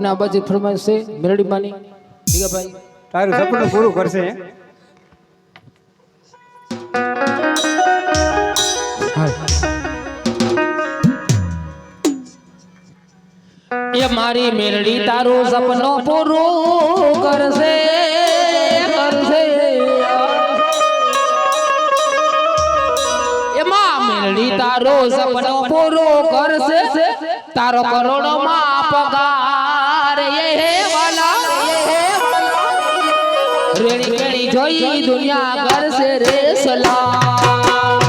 આપને આ બાજુ ફરમાઈશ છે મેલડી માની ભાઈ તારું સપનું પૂરું કરશે. એ મારી મેલડી તારું સપનો પૂરું કરશે કરશે એમાં મેલડી તારો સપનો પૂરો કરશે તારો કરોડો માં પગાર એ વાલા રેણી કેણી જોઈ દુનિયા કરશે રે સલામ.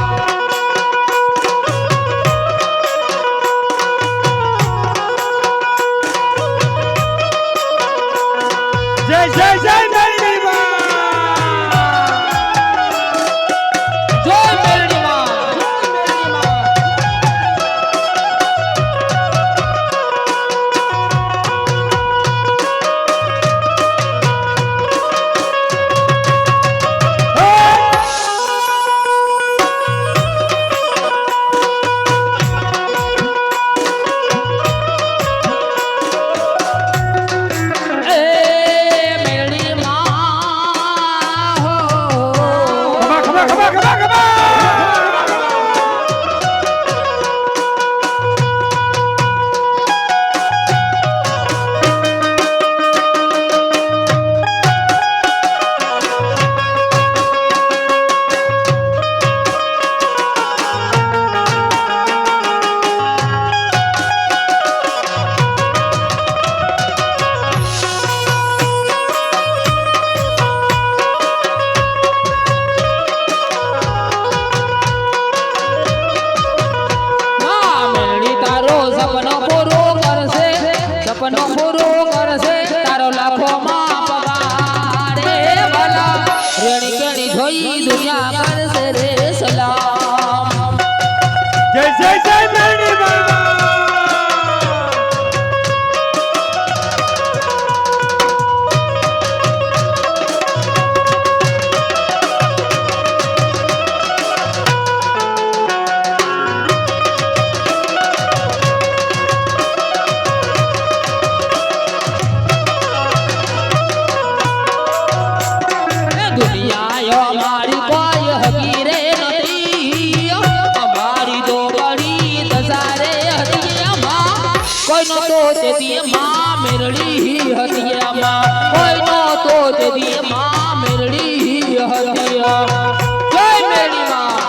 જય જય જય મેલડી જય મેલડી માં. સપનો પૂરો કરશે તારો લાખો માં પગાર રે વાલા રેણી કેણી જોઈ દુનિયા કરશે રે સલામ. જય જય જય મેલડી કોઈ નો તો તેદી માં મેરડી હતી આમાં કોઈ નો તો તેદી માં મેરડી હતી. જય મેરડી માં.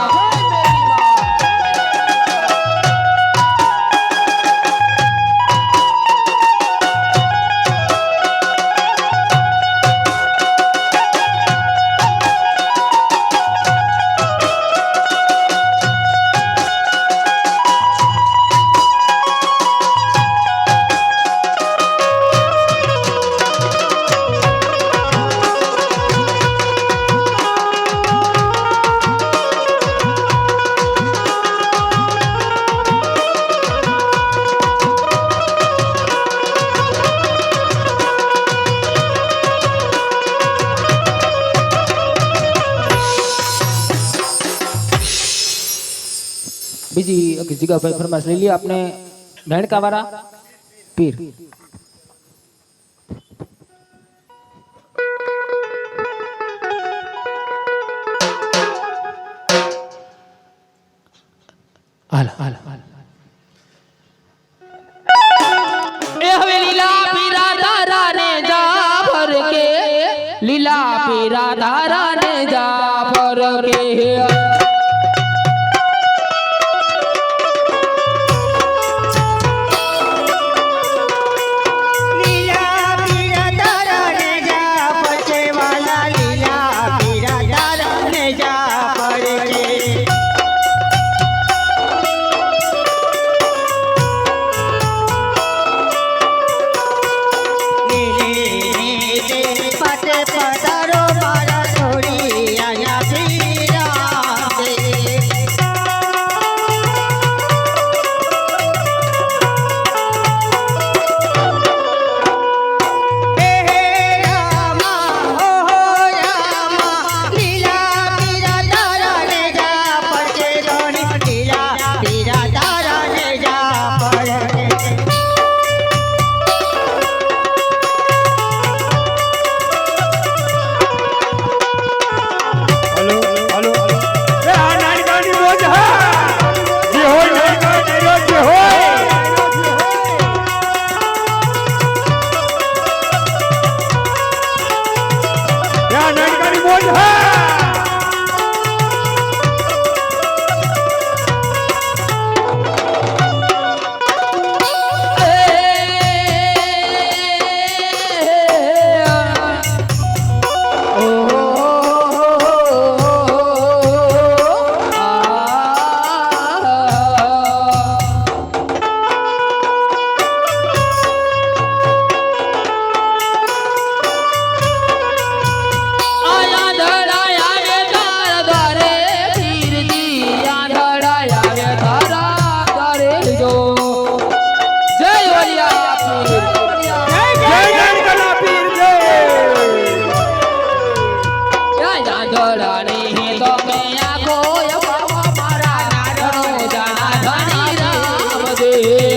બીજી જીગાભાઈ ફરમાશ લઈ લઈએ આપણે મેણકા વાળા પીર. હાલ હાલ હાલ એ હવે લીલા પીરા ધારા ને જા ભર કે લીલા પીરા ધારા ને જા ભર કે પધારો મારા છોડી આયા પીરા દોડાણી તો મેં આખો મારા નારણો જાના ધણી રામદેવ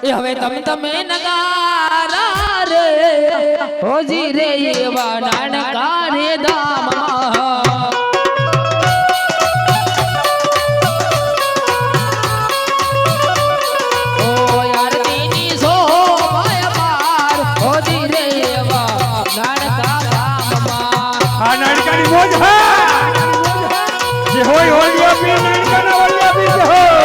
હવે તમે નગારા રે હોજી રે એવા નાનકા રે દામમાં ઓ યાર તેની શોભાય પાર હોજી રે એવા નાનકા ગામમાં આ નાનકાની મોજ હા જે હોય હોલિયા પી નાનકાના હોલિયા પી જે હોય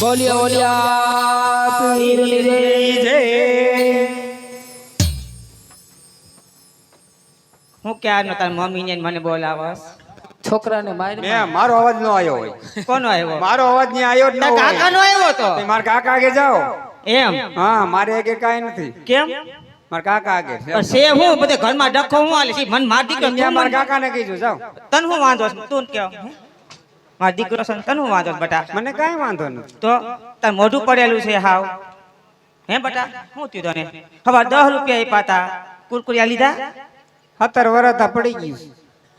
બોલિયા બોલિયા પીરની જય હું ક્યારનો તાર મમ્મી ને મને બોલાવસ છોકરાને માર મેં મારો અવાજ ન આવ્યો હોય કોનો આવ્યો મારો અવાજ ની આવ્યો જ ન હોય કાકાનો આવ્યો તો તે મારા કાકા આગે જાઓ એમ હા મારે આગે કાઈ નથી કેમ મારા કાકા આગળ છે. પણ છે હું બધે ઘરમાં ડખો હું આલે છે મન માર દીકરો ત્યાં મારા કાકાને કીધું જાઓ. તન હું વાંધો છે તું કે માર દીકરો છે તન હું વાંધો છે બટા મને કાંઈ વાંધો નથી. તો તાર મોઢું પડેલું છે હાવ હે બટા હું થયું તને હવે 10 રૂપિયા આપ્યા તા કુરકુરિયા લીધા 17 વર્ષ આ પડી ગયું.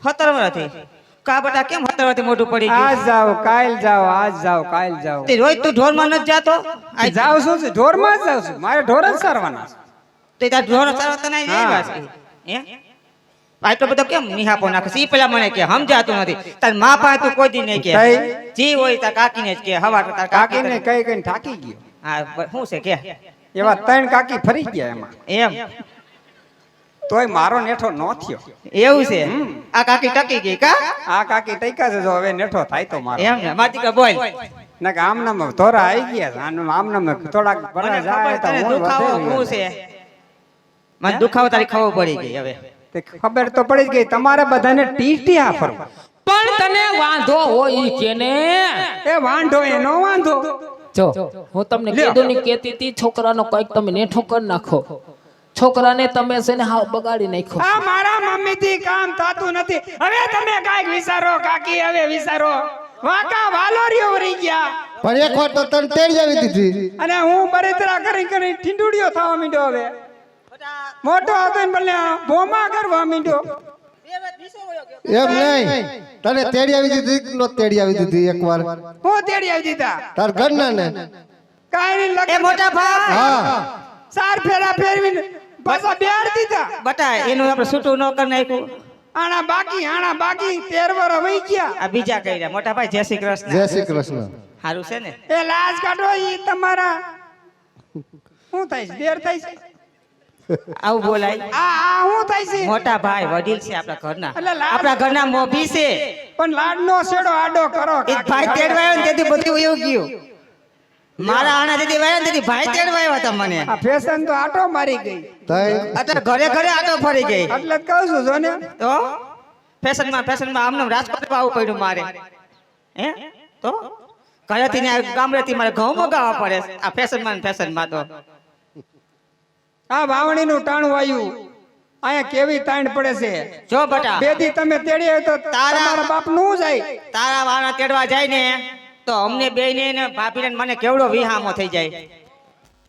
17 વર્ષથી કા બટા કેમ 17 વર્ષથી મોઢું પડી આજ ગયું જાઓ કાલ જાઓ આજ જાઓ કાલ જાઓ. તે રોજ તું ઢોરમાં નથી જાતો આ જાઉં છું છું, ઢોરમાં જ જાઉં છું. મારે ઢોર જ સારવાના છે. તે તાર ઢોર સારવા તને નહીં હા. વાસ હે આટલો બધો કેમ નિહાપો નાખે છે ઈ પેલા મને કે સમજાતું નથી તાર મા પાસે તું કોઈ દી નહીં કે તઈ? જી હોય તાર કાકીને જ કે હવાર તાર કાકીને કઈ કઈ થાકી ગયો. હા શું છે કે એવા 3 કાકી ફરી ગયા એમાં. એમ તોય મારો નેઠો ન થયો. એવું છે આ કાકી ટકી ગઈ કા આ કાકી ટૈકા છે જો હવે નેઠો થાય તો મારો. એમ ને માતી કે બોલ ના કે આમ નામ થોડા આવી ગયા છે. આમ નામ થોડાક મને ભરા ખબર જાય તો તને હું દુખાવો વધે શું છે મને દુખાવો તારી ખબર પડી ગઈ હવે તે ખબર તો પડી જ ગઈ તમારે બધાને ટીટિયા ફરવા. પણ તને વાંધો હોય ઈ કેને એ વાંઢો એનો વાંધો. જો હું તમને કીધું ની કેતી તી છોકરાનો કઈક તમે નેઠો કરી નાખો છોકરાને તમે છે ને હાવ બગાડી નાખો આ મારા મમ્મી થી કામ થાતું નથી. હવે તમે કાઈક વિચારો કાકી હવે વિચારો. વાકા વાલોરીઓ વરી ગયા પણ એક વાર તો તને તેડી આવી દીધી અને હું બરેતરા કરી કરી ઠીંડુડિયો થવા માંડ્યો. હવે મોટો હતો ને ભલે ભોમા કરવા માંડ્યો. એમ નહીં તને તેડી આવી દીધી નો તેડી આવી દીધી એક વાર હું તેડી આવી દીધા તાર ઘરના ને કાઈ નહીં એ મોટા ભાઈ હા 4 ફેરા ફેરવીને પાછા બેહાડ દીધા. બટા એનું આપણે છૂટું ન કરી નાખ્યું આણા બાકી 13 વર્ષ વહી ગયા. આ બીજા કર્યા મોટા ભાઈ જય શ્રી કૃષ્ણ જય શ્રી કૃષ્ણ સારું છે ને એ લાજ કાઢો ઈ તમારા શું થાય છે? દેર થાય છે. આવું બોલાય આ શું થાય છે? મોટા ભાઈ વડીલ છે આપણા ઘરના એટલે લાડ- આપણા ઘરના મોભી છે પણ લાડનો શેડો આડો કરો એક ભાઈ તેડવાયો ને તેથી બધું એવું ગયું મારા આના તેથી વાયો ને તેથી ભાઈ તેડવાયો હતા મને આ ફેશન તો આટો મારી ગઈ. તઈ અત્યારે ઘરે ઘરે આટો ફરી ગઈ એટલે જ કહું છું જો ને. તો ફેશનમાં આમને રાજકોટ આવવું પડ્યું મારે હે તો ઘરેથી ને ગામડેથી મારે ઘઉં મગાવવા પડે આ ફેશનમાં તો આ વાવણીનું ટાણું વાયું અહીંયા કેવી તાણ પડે છે. જો બટા બેદી તમે તેડી આવ્યો તો તારા- તમારા બાપ નું જાય. તારા વાળા તેડવા જાય ને તો અમને બે ને ભાભી ને મને કેવડો વિહામો થઈ જાય